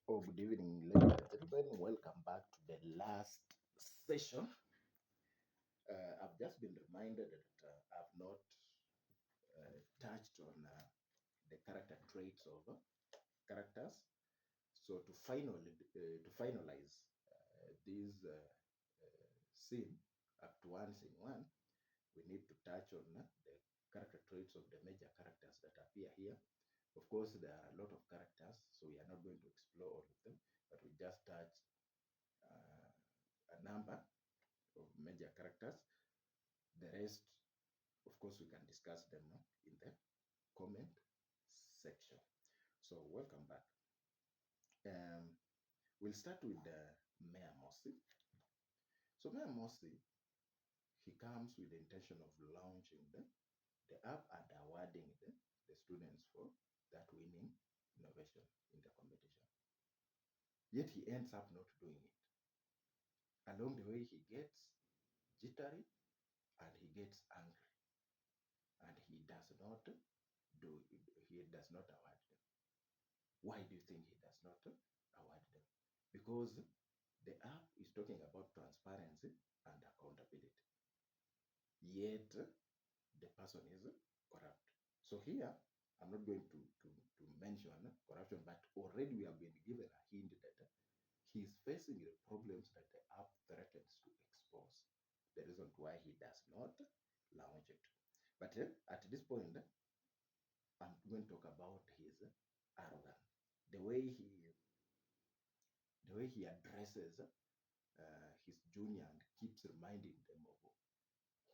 Oh, good evening, ladies and gentlemen. Welcome back to the last session. I've just been reminded that I've not touched on the character traits of characters. So to finalize this scene, Act One, Scene One, we need to touch on the character traits of the major characters that appear here. Of course, there are a lot of characters, so we are not going to explore all of them, but we just touch uh, a number of major characters. The rest, of course, we can discuss them in the comment section. So welcome back. Um, we'll start with Mayor Mosi. So Mayor Mosi, he comes with the intention of launching the app and awarding the students for that winning innovation in the competition. Yet he ends up not doing it. Along the way, he gets jittery and he gets angry, and he does not award them. Why do you think he does not award them? Because the app is talking about transparency and accountability, yet the person is corrupt. So here, I'm not going to mention corruption, but already we have been given a hint that he is facing the problems that the app threatens to expose. The reason why he does not launch it. But at this point, I'm going to talk about his arrogance, the way he addresses his junior and keeps reminding them of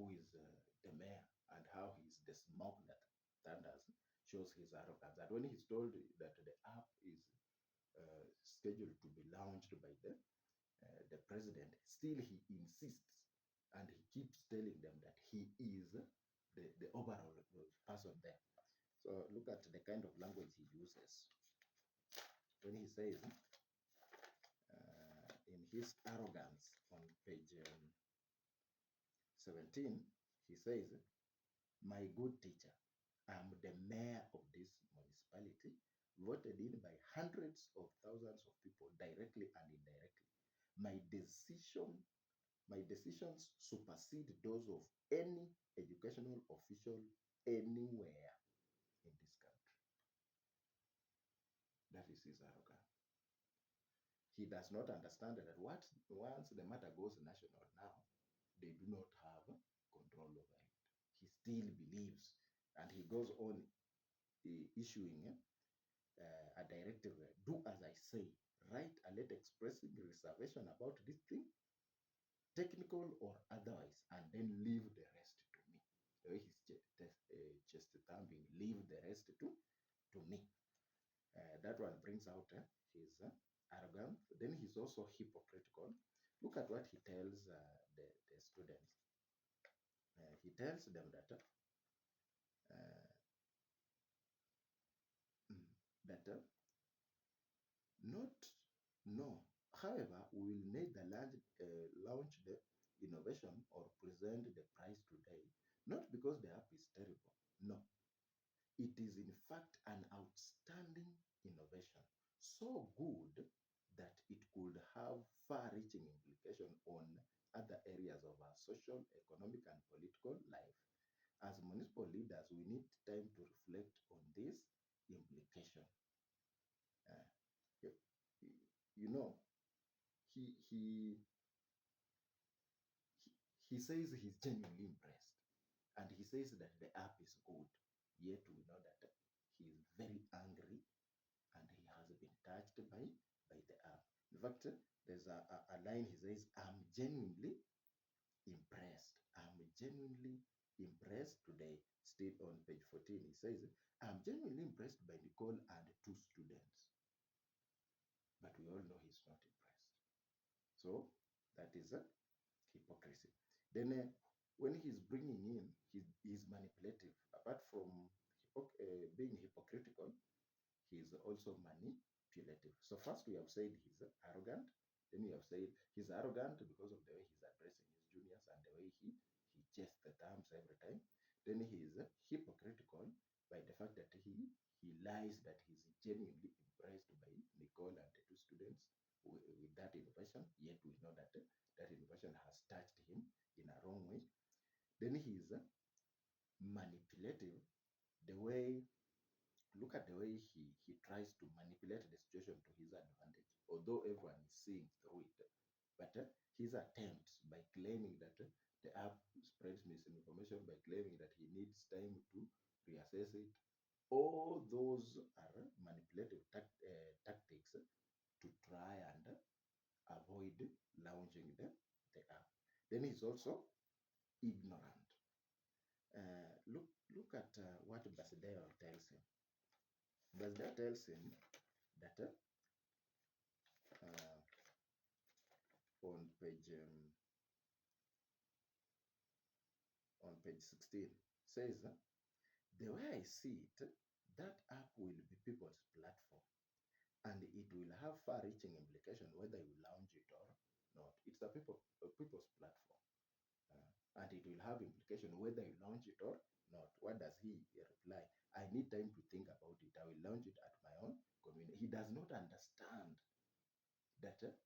who is the mayor and how he's the smoke that thunders shows his arrogance. And when he's told that the app is scheduled to be launched by the president, still he insists and he keeps telling them that he is the overall person there. So look at the kind of language he uses when he says, in his arrogance on page 17, he says, "My good teacher, I'm the mayor of this municipality, voted in by hundreds of thousands of people, directly and indirectly. My decision, my decisions supersede those of any educational official anywhere in this country." That is his arrogance. He does not understand that once the matter goes national now, they do not have control over it. He still believes, and he goes on issuing a directive, do as I say, write a letter expressing reservation about this thing, technical or otherwise, and then leave the rest to me. The way he's just thumping, leave the rest to me. That one brings out his arrogance. Then he's also hypocritical. Look at what he tells the students. He tells them uh, that not no. However, we will neither launch the innovation or present the prize today, not because the app is terrible. No, it is in fact an outstanding innovation, so good that it could have far-reaching implications on other areas of our social, economic, and political life. As municipal leaders, we need time to reflect on this implication. Uh, you, you know, he, he he says he's genuinely impressed, and he says that the app is good. Yet we know that he is very angry and he has been touched by the app. In fact, there's a line he says, "I'm genuinely impressed. I'm genuinely impressed today." Still on page 14, he says, "I'm genuinely impressed by Nicole and two students." But we all know he's not impressed. So that is a hypocrisy. Then when he's bringing in, he's manipulative. Apart from being hypocritical, he's also manipulative. So first we have said he's arrogant. Then we have said he's arrogant because of the way he's addressing his juniors and the way he chests the terms every time. Then he is hypocritical by the fact that he lies that he's genuinely impressed by Nicole and the two students with that innovation, yet we know that that innovation has touched him in a wrong way. Then he's manipulative. The way, look at the way he tries to manipulate the situation to his advantage, although everyone is seeing through it. But his attempts by claiming that the app spreads misinformation, by claiming that he needs time to reassess it, all those are manipulative tactics to try and avoid launching the app. Then he's also ignorant. Look at what Basideo tells him. Basideo tells him that on page 16 says, the way I see it, that app will be people's platform, and it will have far-reaching implication whether you launch it or not. It's a people's platform, and it will have implication whether you launch it or not. What does he reply? I need time to think about it. I will launch it at my own convenience. He does not understand that this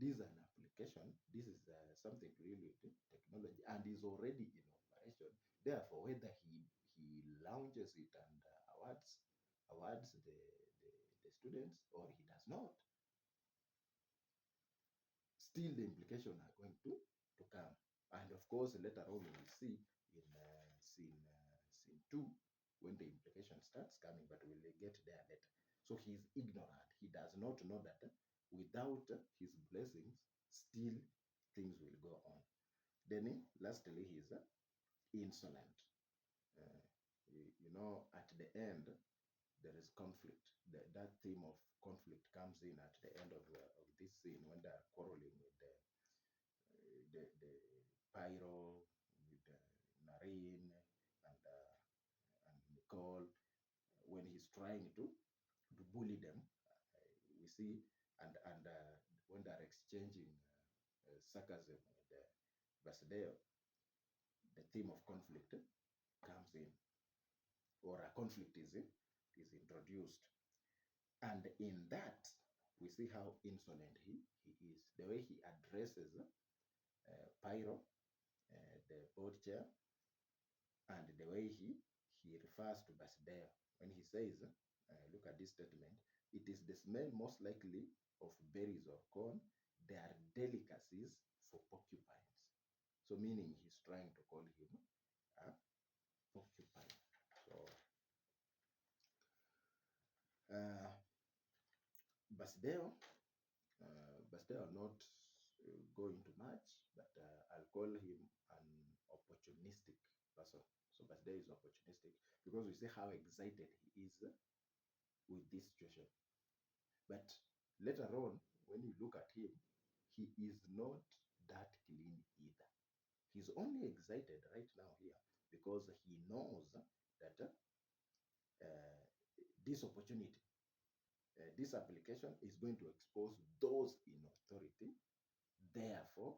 is an application. This is something to do with technology and is already in operation. Therefore, whether he launches it and awards the students or he does not, still the implications are going to come. And of course, later on, we will see in scene 2 when the implication starts coming, but we'll get there later. So he's ignorant. He does not know that without his blessings, still things will go on. Then, lastly, he's insolent. Uh, you know, at the end, there is conflict. That theme of conflict comes in at the end of this scene when they're quarreling with the Pyro, with Nareen and Nicole, when he's trying to bully them. We see, and when they're exchanging sarcasm with Basideo, the theme of conflict comes in, or a conflict is introduced. And in that, we see how insolent he is. The way he addresses Pyro, the board chair, and the way he refers to Basideo when he says, look at this statement, it is the smell most likely of berries or corn. They are delicacies for porcupines. So meaning he's trying to call him a porcupine. So Basideo, Basideo not going to much, but I'll call him an opportunistic person. So Basideo is opportunistic because we see how excited he is with this situation. But later on, when you look at him, he is not that clean either. He's only excited right now here because he knows that this opportunity, this application is going to expose those in authority, therefore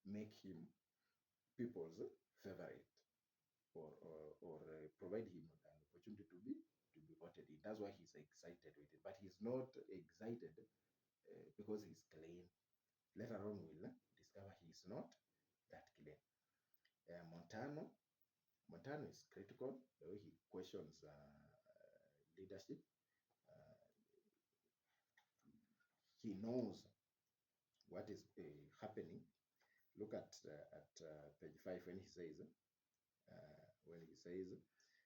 make him people's favorite, or provide him an opportunity to be voted in. That's why he's excited with it. But he's not excited because he's clean. Later on, we'll discover he's not that clean. Montano is critical. The way he questions leadership, he knows what is happening. Look at page 5 when he says,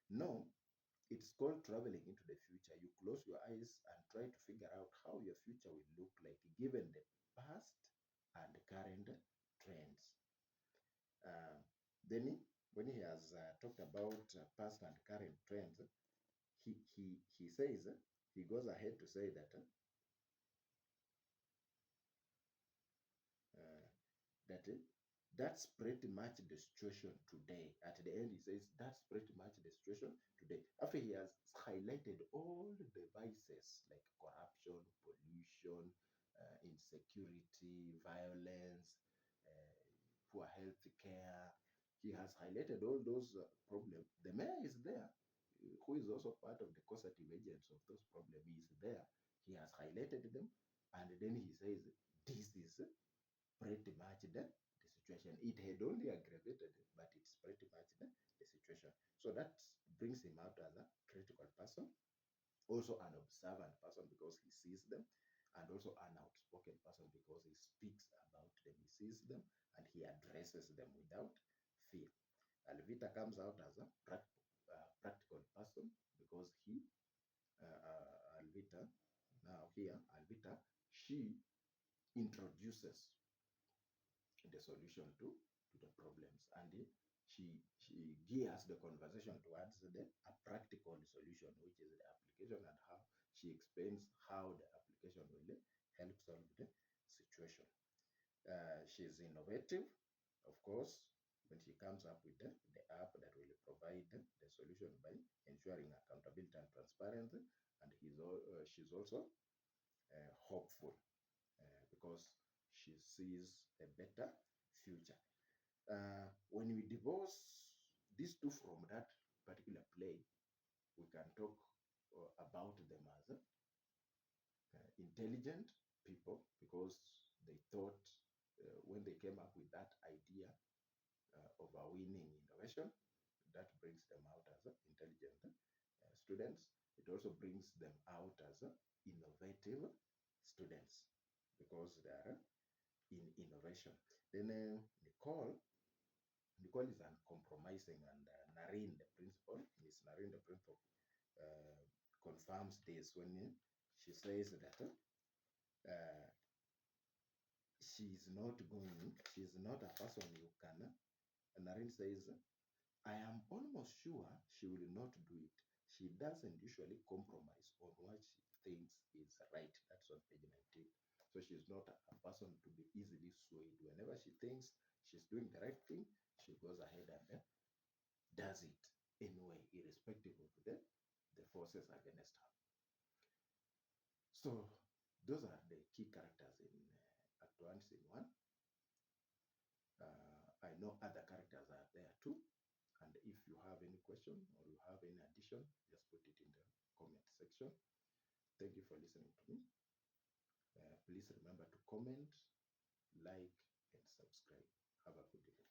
no, it's called traveling into the future. You close your eyes and try to figure out how your future will look like given the past and current trends. Then when he has talked about past and current trends, he says, he goes ahead to say that that that's pretty much the situation today. At the end, he says that's pretty much the situation today. After he has highlighted all the vices like corruption, pollution, insecurity, violence, poor health care, he has highlighted all those problems. The mayor is there, who is also part of the causative agents of those problems. He is there. He has highlighted them, And then he says, this is pretty much the situation. It had only aggravated, but it's pretty much the situation. So that brings him out as a critical person, also an observant person because he sees them, and also an outspoken person because he speaks about them, he sees them, and he addresses them without fear. Alvita comes out as a practical person because Alvita, now here, Alvita, she introduces the solution to the problems, and she gears the conversation towards a practical solution, which is the application, and how she explains how the application will help solve the situation. She's innovative, of course, when she comes up with the app that will provide the solution by ensuring accountability and transparency. And she's also hopeful because she sees a better future. When we divorce these two from that particular play, we can talk about them as intelligent people because they thought when they came up with that idea of a winning innovation, that brings them out as intelligent students. It also brings them out as innovative students because they are in innovation. Then Nicole is uncompromising, and Narine, the principal, Miss Narine, the principal, confirms this when she says that she's not a person you can. Narine says, I am almost sure she will not do it. She doesn't usually compromise on what she thinks is right. That's on page 19. So she's not a person to be easily swayed. Whenever she thinks she's doing the right thing, she goes ahead and does it anyway, irrespective of the forces against her. So those are the key characters in Act 1, Scene 1. I know other characters are there too. And if you have any question or you have any addition, just put it in the comment section. Thank you for listening to me. Please remember to comment, like, and subscribe. Have a good day.